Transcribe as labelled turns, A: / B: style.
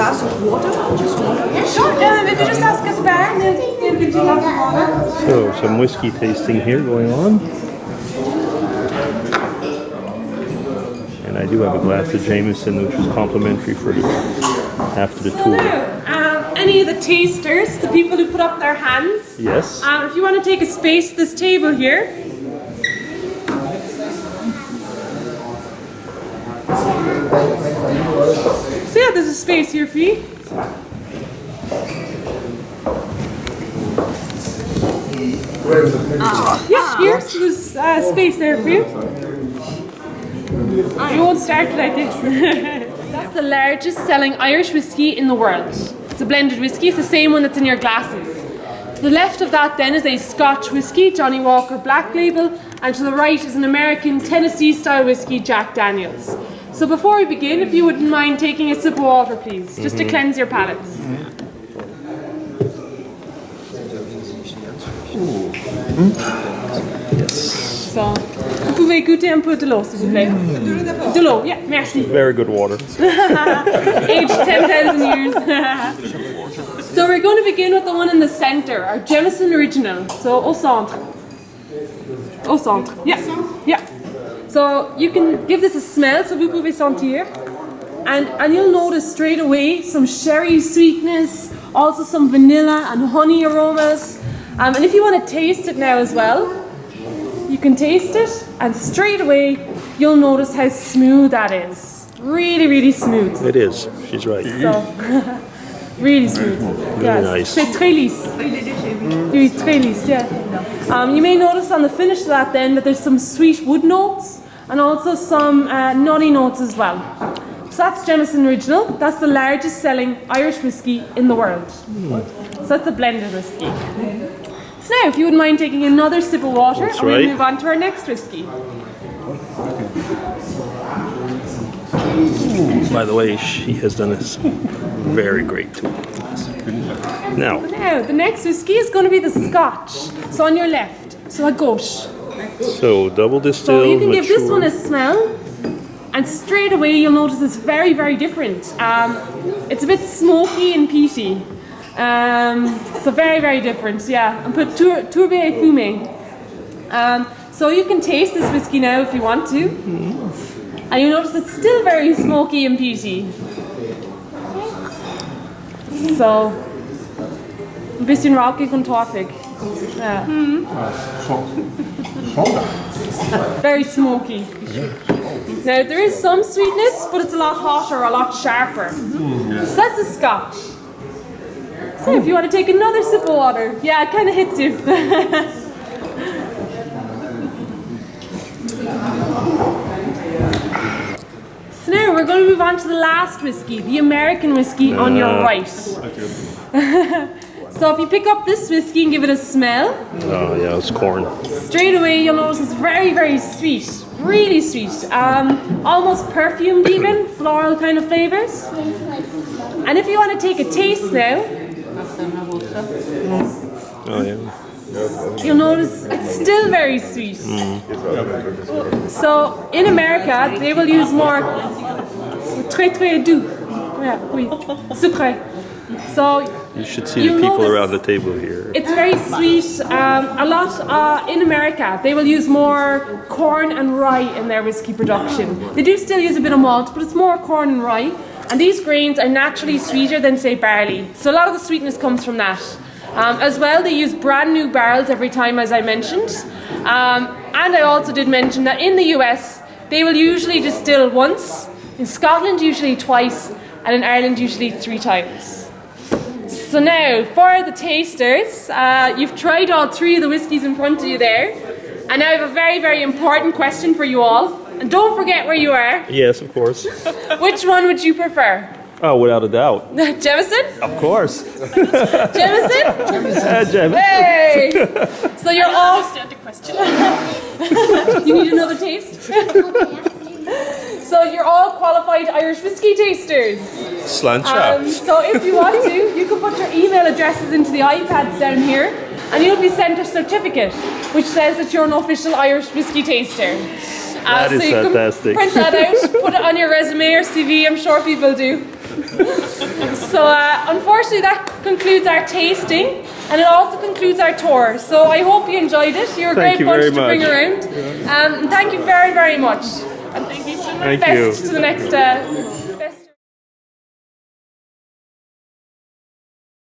A: glass of water? Just water?
B: Sure, if you just ask at the bar, they'll give you lots of water.
C: So, some whiskey tasting here going on. And I do have a glass of Jameson, which is complimentary for after the tour.
B: Now, any of the tasters, the people who put up their hands,
C: Yes.
B: if you want to take a space at this table here. So yeah, there's a space here for you. Yeah, here, so there's space there for you. You won't start like this. That's the largest selling Irish whiskey in the world. It's a blended whiskey, it's the same one that's in your glasses. To the left of that then is a Scotch whiskey, Johnny Walker Black Label, and to the right is an American Tennessee style whiskey, Jack Daniels. So before we begin, if you wouldn't mind taking a sip of water please, just to cleanse your palates.
C: Yes.
B: So, vous pouvez goûter un peu de l'eau s'il vous plaît. De l'eau, yeah, merci.
C: Very good water.
B: Aged 10,000 years. So we're going to begin with the one in the center, our Jameson Original. So au centre. Au centre. Yeah. Yeah. So you can give this a smell, so vous pouvez sentir. And you'll notice straight away some sherry sweetness, also some vanilla and honey aromas. And if you want to taste it now as well, you can taste it, and straight away you'll notice how smooth that is. Really, really smooth.
C: It is. She's right.
B: So, really smooth.
C: Really nice.
B: C'est très lisse. Oui, très lisse, yeah. You may notice on the finish of that then that there's some sweet wood notes and also some nutty notes as well. So that's Jameson Original. That's the largest selling Irish whiskey in the world. So that's the blended whiskey. So now, if you wouldn't mind taking another sip of water, and we'll move on to our next whiskey.
C: By the way, she has done this very great too. Now,
B: the next whiskey is going to be the Scotch. So on your left, so à gauche.
C: so double distilled.
B: So you can give this
C: mature.
B: one a smell, and straight away you'll notice it's very, very different. It's a bit smoky and peaty. So very, very different, yeah. And put Tourbe et Fumé. So you can taste this whiskey now if you want to. And you notice it's still very smoky and peaty. So, ein bisschen rauchig und torfig. Yeah. Very smoky. Now there is some sweetness, but it's a lot hotter, a lot sharper. So that's the Scotch. So if you want to take another sip of water, yeah, it kind of hits you. So now we're going to move on to the last whiskey, the American whiskey on your right. So if you pick up this whiskey and give it a smell,
C: Oh yeah, it's corn.
B: straight away you'll notice it's very, very sweet. Really sweet. Almost perfumed even, floral kind of flavours. And if you want to take a taste now,
C: Oh yeah.
B: you'll notice it's still very sweet. So in America, they will use more très très doux. Yeah, oui, sucré. So
C: You should see the people around the table here.
B: it's very sweet. A lot in America, they will use more corn and rye in their whiskey production. They do still use a bit of malt, but it's more corn and rye. And these grains are naturally sweeter than, say, barley. So a lot of the sweetness comes from that. As well, they use brand new barrels every time, as I mentioned. And I also did mention that in the US, they will usually distill once, in Scotland usually twice, and in Ireland usually 3 times. So now, for the tasters, you've tried all 3 of the whiskies in front of you there. And I have a very, very important question for you all. And don't forget where you are.
C: Yes, of course.
B: Which one would you prefer?
C: Oh, without a doubt.
B: Jameson?
C: Of course.
B: Jameson?
C: Jameson.
B: Hey! So you're all...
A: understand the question.
B: You need another taste? So you're all qualified Irish whiskey tasters.
C: Slant shot.
B: So if you want to, you can put your email addresses into the iPads down here, and you'll be sent a certificate which says that you're an official Irish whiskey taster.
C: That is
B: so you
C: fantastic.
B: can print that out, put it on your resume or CV, I'm sure people do. So unfortunately that concludes our tasting, and it also concludes our tour. So I hope you enjoyed it. You're a
C: Thank
B: great
C: you
B: bunch
C: very
B: to bring
C: much.
B: around. And thank you very, very much. And thank you so much.
C: Thank you.
B: To the next festival.